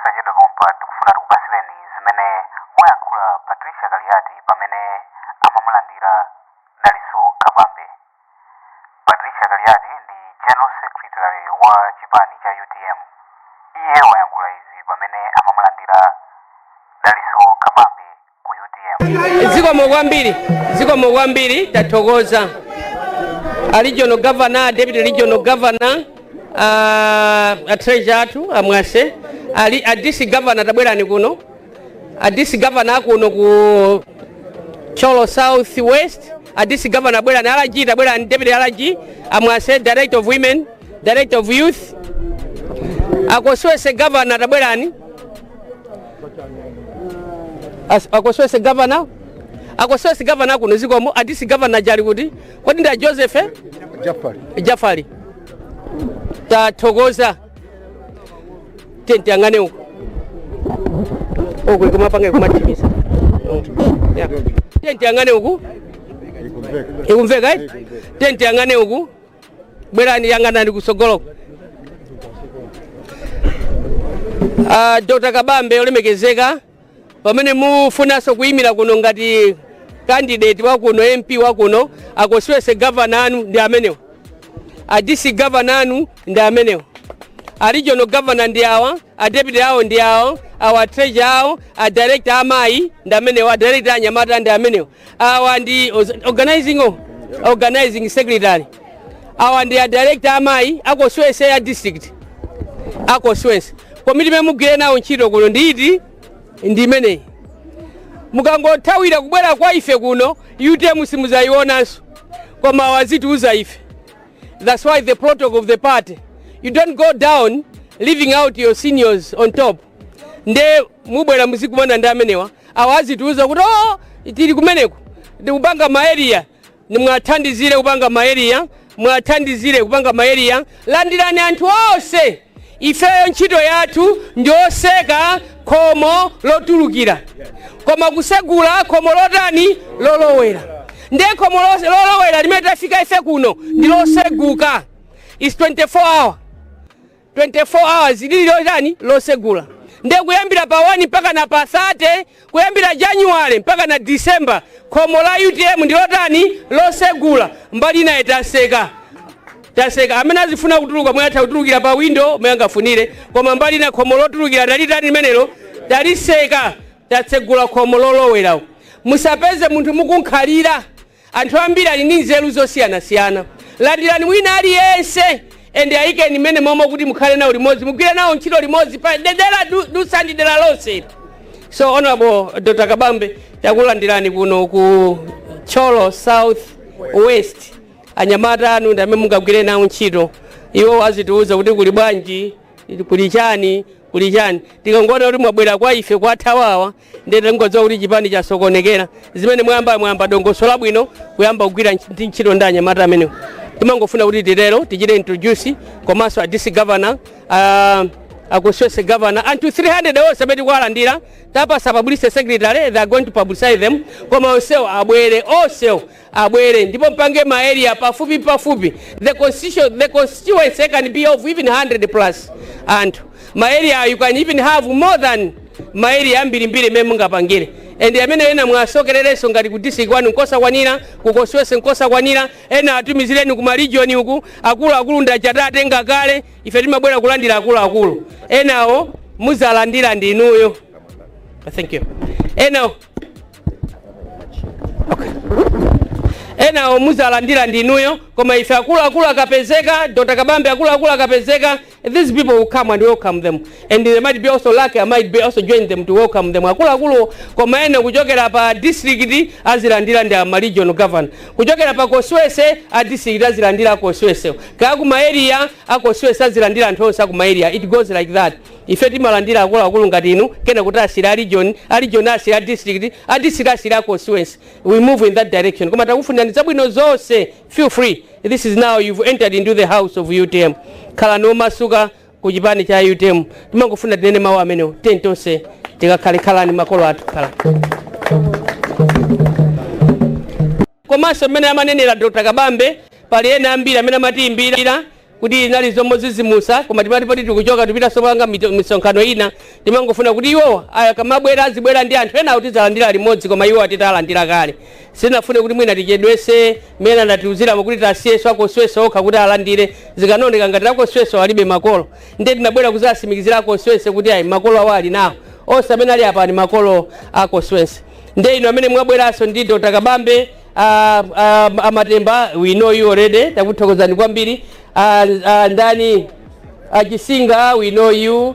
musachedwe pompa tikufuna tikupasireni zimene Wayankhula Patricia Kaliat pamene amamulandira Dalitso Kabambe. Patricia Kaliat ndi General Secretary wa chipani cha UTM. Iye wayankhula izi pamene amamulandira Dalitso Kabambe ku UTM. Zikomo kwambiri tathokoza a regional governor, deputy regional governor, a treasurer atu amwase ali a DC governor tabwerani kuno, a DC governor kuno ku Cholo South West, a DC governor tabwerani alaji tabwerani deputy alaji amwase, director of women, director of youth, akoswese governor tabwerani akoswese governor akoswese governor kuno zikomo a DC governor jali kuti kodi nda Joseph Jafari tathokoza tenti angane uku kumapanga kumatimisa tenti angane uku ikumveka tenti angane uku bwerani yangana ndi kusogolo. Dr. Kabambe olemekezeka pamene mufunaso kuyimira kuno ngati candidate wa kuno MP wa kuno akoswese governor anu ndi amenewa, a DC governor anu ndi amenewa, a regional governor ndi awa, a deputy awo ndi awo, awa treasurer awo, a director amayi ndi amenewa, a director anyamata ndi amenewa, awa ndi organizing secretary, awa ndi a director amayi akoswese ya district akoswese. Komiti memugwire nawo ntchito kuno nditi ndi imeneyi. Mukangothawira kubwera kwa ife kuno UTM simuzayionanso koma wazitiuza ife. That's why the protocol of the party, you don't go down leaving out your seniors on top. Nde mubwera muzikumana ndi amenewa awazitiuza kuti tili kumeneko ndikupanga maeria, nimwathandizire kupanga maeria, mwathandizire kupanga maeria, landirani anthu onse. Ifeyo ntchito yathu ndioseka khomo lotulukira koma kusegula khomo lotani lolowera. Nde khomo lolowera limene tafika ife kuno ndiloseguka. Is 24 hours lili lotani losegula. Nde kuyambira pa 1 mpaka na pa 30, kuyambira January mpaka na December khomo la UTM ndilotani losegula. Mbali ina taseka amene azifuna kutuluka mwatha kutulukira pa window mwangafunire koma mbali na khomo lotulukira dalitani limenelo daliseka tatsegula khomo lolowerawo. Musapeze munthu mukunkhalira, anthu ambiri ali ndi nzeru zosiyana-siyana. Landirani wina aliyense ende ayikeni mmene momwe kuti mukhale nawo limodzi, mugwire nawo ntchito limodzi pa dedera dusandi dera lonse. So honorable Dr. Kabambe takulandirani kuno ku Cholo South West. Anyamata anu ndi amene mungagwire nawo ntchito. Iwo azitiuza kuti kuli bwanji, kuli chani. Tikangona kuti mwabwera kwa ife kwa thawawa ndete ngodziwa kuti chipani chasokonekera zimene mwayamba dongosola bwino kuyamba kugwira ntchito ndi anyamata amenewo. Timangofuna kuti titero tichite introduce komanso a DC governor, akoswese governor, anthu 300 onse amene tikuwalandira tapasa publicity secretary, they are going to publicize them. Koma onsewo abwere ndipo mpange ma area pafupi. The constituency can be of even 100 plus anthu. Ma area you can even have more than ma area ambirimbiri mmene mungapangire. And amene ena mwasokerereso ngati ku district wanu nkosa kwanira, kukoswese nkosa kwanira, ena atumizireni ku region uku, akulu ndachatate ngakale, ife timabwera kulandira akulu. Enawo muzalandira ndi inuyo. Thank you. Enawo muzalandira ndi inuyo koma ife akulu akapezeka, Dr. Kabambe akulu akapezeka, these people will come and welcome them. And they might be also lucky, I might be also join them to welcome them. Akulu koma ene kuchokera pa district azilandira ndi ama regional governor. Kuchokera pa koswese a district azilandira koswese. Ka ku area akoswese azilandira anthu onse ku area. It goes like that. Ife timalandira akulu ngati inu kena kuti asira region asira district, a district asira koswese. We move in that direction. Koma takufuna zabwino zonse, feel free. This is now you've entered into the house of UTM. Kala no masuka ku chipani cha UTM. Timangofuna tinene mawu amenewo tentonse tikakhalekhalani makolo athu kala. Komanso mmene amanenera Dr. Kabambe pali ena ambiri amene amatiimbira kuti inali zomozizimusa koma timati tikuchoka tupita sopanga misonkhano ina timangofuna kuti iwo akamabwera azibwera ndi anthu ena kuti zalandira limodzi koma iwo atitalandira kale sinafune kuti mwina tichedwese mena ndatiuziramo kuti tasiyeso akosweso okha kuti alandire zikanoneka ngati akosweso alibe makolo ndiye tinabwera kuzasimikizira akoswese kuti ayi makolo awo ali nawo onse amene ali apa ni makolo akoswese ndiye ino amene mwabweranso ndi Dr. Kabambe Amatemba, we know you already, takuthokozani kwambiri. Ndani Chisinga, we know you.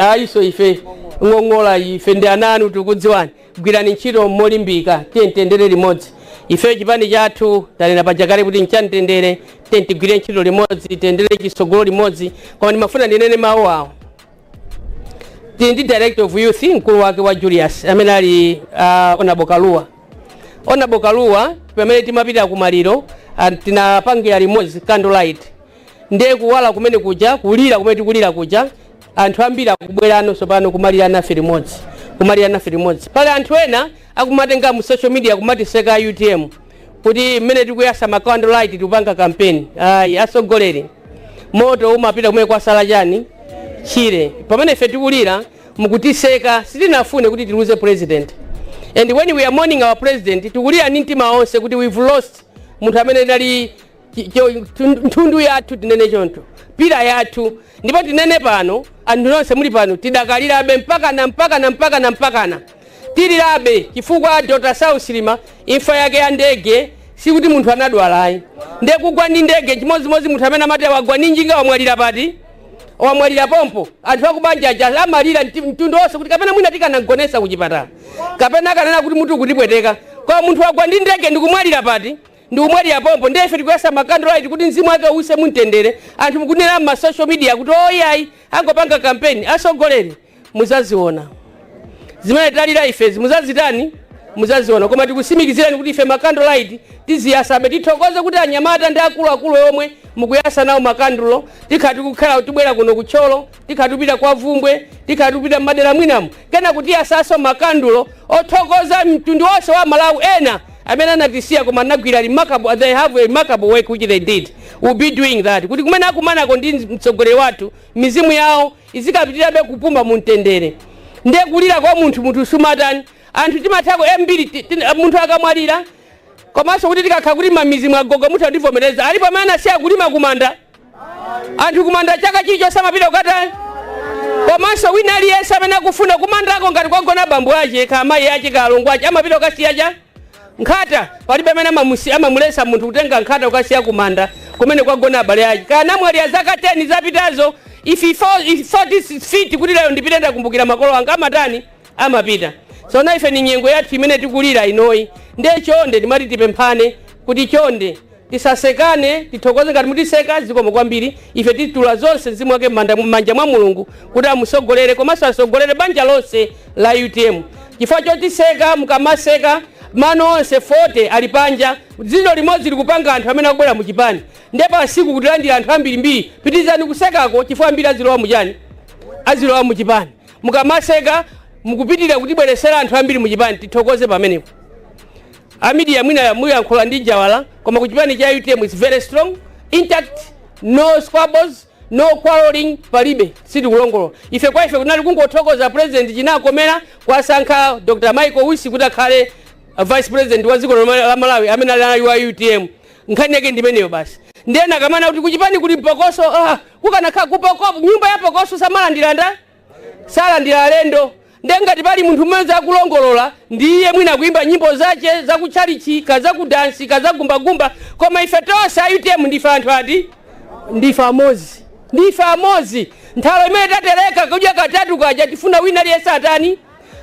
Aiso ife ngongola ife ndi ananu tukudziwani. Gwirani ntchito molimbika, tiyentendere limodzi. Ife chipani chathu tanena pajakale kuti nchanitendere, tigwire ntchito limodzi, tendere chisogolo limodzi. Koma ndimafuna ndinene mawu awo. Ndi Director of Youth mkulu wake wa Julius amene ali Onabokaluwa pamene timapita kumaliro tinapangira limodzi candlelight ndiye kuwala kumene kuja kulira kumene tikulira kuja anthu ambiri akubwerano sopano kumalira nafe limodzi pale anthu ena akumatenga mu social media kumatiseka UTM kuti mmene tikuyasa ma candlelight tikupanga campaign asogolere moto umapita kumene kwasala chani chire pamene ife tikulira mukutiseka sitinafune kuti tiluze president. And when we are mourning our president, tukulia nintima onse kuti we've lost munthu amene dali ntundu yathu tinene chonto pira yathu ndipo tinene pano anthu nonse muli pano tidakalirabe mpakana tilirabe chifukwa Dr. Sausilima imfa yake ya ndege sikuti munthu anadwalayi ndiye kugwa ndi ndege chimodzimodzi munthu amene amati wagwa ndi njinga wamwalira pati wamwalira pompo anthu akubanja amalira mtundu onse kuti kapena mwina tikanagonesa kuchipatala kapena kanena kuti munthu kutipweteka kwa munthu wagwa ndi ndege ndikumwalira pati ndikumwalira pompo ndiye ife tikuyasa makandlelight kuti mzimu wake use mumtendere anthu mukunena ma social media kuti oyayi angopanga campaign asogolere muzaziona zimene talira ifezi muzaziona koma tikusimikizirani kuti ife makandlelight tiziyasabe tithokoze kuti anyamata ndi akuluakulu omwe mukuyasa nawo makandulo tikhati kukhala tibwera kuno kucholo tikhati tupita kwa Vumbwe tikhati tupita madera mwinamu kena kuti yasaso makandulo othokoza mtundu wonse wa Malawi ena amene anatisiya koma anagwira remarkable, they have a remarkable work which they did. We'll be doing that kuti kumene akumanako ndi mtsogoleri wathu mizimu yawo izikapitirabe kupumba mumtendere ndiye kulira kwa munthu sumatani anthu timathako embiri munthu akamwalira komanso kuti tikakha kulima mizimu agogo munthu andivomereza alipo amene asiya kulima kumanda anthu kumanda chaka chicho samapita kukatani komanso wina aliyense amene akufuna kumandako ngati kwagona bambo ache kamayi ache kalongo ache amapita kukasiya cha nkhata palibe amene amamulesa munthu kutenga nkhata kukasiya kumanda kumene kwagona abale ache kana mwalira zaka 10 zapitazo if 40 feet kuti lero ndipite ndakumbukira makolo anga amatani amapita so na ife ni nyengo yathu imene tikulira inoyi ndiye chonde timati tipemphane kuti chonde tisasekane tithokoze ngati mutiseka zikomo kwambiri ife titula zonse mzimu wake m'manja mwa Mulungu kuti amusogolere komanso asogolere banja lonse la UTM chifukwa chotiseka mukamaseka mano onse 40 ali panja dzino limodzi likupanga anthu amene akubwera mu chipani ndiye pa siku kutilandira anthu ambirimbiri pitizani kusekako chifukwa ambiri azilowa mu chipani mukamaseka mukupitirira kutibweresera anthu ambiri mu chipani tithokoze pamenepo amidia mwina muyankhula ndi Jawala koma kuchipani cha UTM is very strong intact no squabbles no quarreling palibe sitikulongolola ife kwa ife kunali kungothokoza president chinakomera kwasankha Dr. Michael Wisi kuti akhale vice president wa dziko la Malawi amene ali wa UTM nkhani yake ndimeneyo basi ndiyena kamana kuti kuchipani kuli mpokoso kukanakha kupoko nyumba ya pokoso salandira alendo ndengati pali munthu mmodzi akulongolola ndiye mwina kuimba nyimbo zache zakuchalichi kaza kudansi kaza gumbagumba koma ife tonse UTM ndife anthu ati ndife amozi nthalo imene tatereka kudya katatu kaja tifuna wina aliyense atani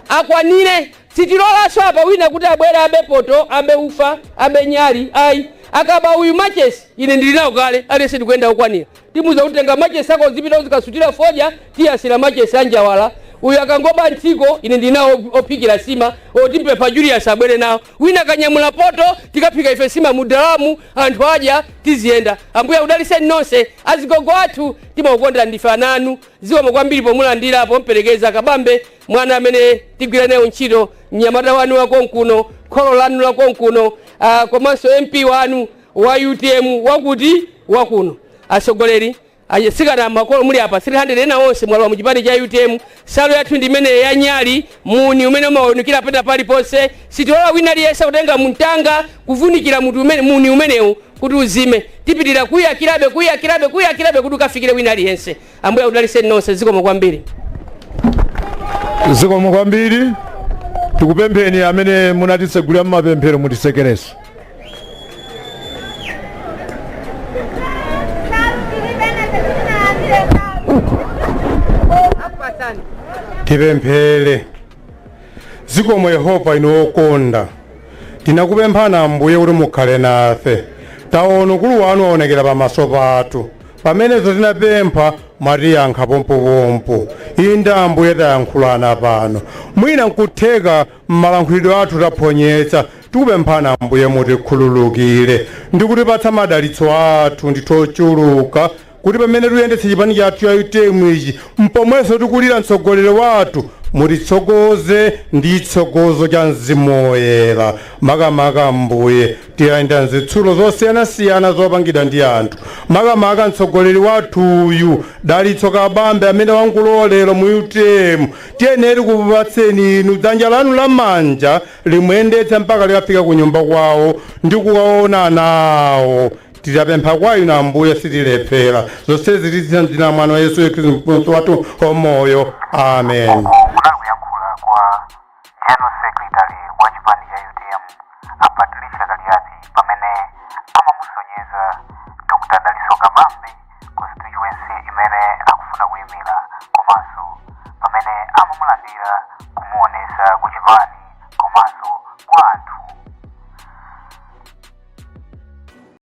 akwanire sitilolanso apa wina kuti abwera abe poto abe ufa abe nyali ayi akaba uyu machesi ine ndilinawo kale aliyense tikuyenda ukwanira timuza kutenga machesi ako zipita uzikasutira foja tiyasira machesi anjawala uyu akangoba ntsiko ine ndinawo ophikira sima otimpe pa Julius abwere nawo wina kanyamula poto tikaphika ife sima mudalamu anthu aja tizienda ambuya udaliseni nonse azigogo athu timakukonda ndife ananu zikomo kwambiri pomulandira pomperekeza Kabambe mwana amene tigwira nayo ntchito mnyamata wanu wakonkuno kholo lanu lakonkuno komanso MP wanu wa UTM wakuti wakuno asogoleri asikana makolo muli apa 300 ena onse mwalwa mu chipani cha UTM. Salo yathu ndi imene ya nyali muni umene umaonekera pena paliponse. Sitilola wina aliyense kutenga mtanga kuvunikira muni umenewu kuti uzime. Tipitira kuyakirabe kuti ukafikire wina aliyense. Ambuye udaliseni nonse. Zikomo kwambiri. Zikomo kwambiri. Tikupempheni amene munatisegulira mumapemphero mutisekereso. Tipemphere. Zikomo Yehova inokonda. Tinakupemphana Ambuye kuti mukhale nafe. Taona ukulu wanu waonekera pamaso pathu. Pamenezo tinapempha mwatiyankha pompopompo. Inde Ambuye tayankhulana pano. Mwina nkutheka m'malankhulidwe athu taphonyetsa. Tikupemphana Ambuye mutikhululukire. Ndikutipatsa madalitso athu nditochuluka. Kuti pamene tuyendetse chipani chathu cha UTM ichi mpomweso tikulira mtsogoleri wathu mutitsogoze ndi tsogozo cha Mzimu Woyera. Makamaka Ambuye tiyenda nzitsulo zosiyanasiyana zopangidwa ndi anthu. Makamaka mtsogoleri wathu uyu Dalitso Kabambe amene wankulowa lero mu UTM tiyeneri kupatseni inu dzanja lanu lamanja limuyendetsa mpaka likafika ku nyumba kwawo ndi kukaona nawo. Tidapempha kwa inu Ambuye sitilephera. Zonsezi tizitha m'dzina mwana wa Yesu Khristu mpulumutsi wathu wamoyo. Amen. Wayankhula kwa General Secretary wa chipani cha UTM Patricia Kaliat pamene amamusonyeza Dr. Dalitso Kabambe constituency imene akufuna kuyimira komanso pamene amamulandira kumuonesa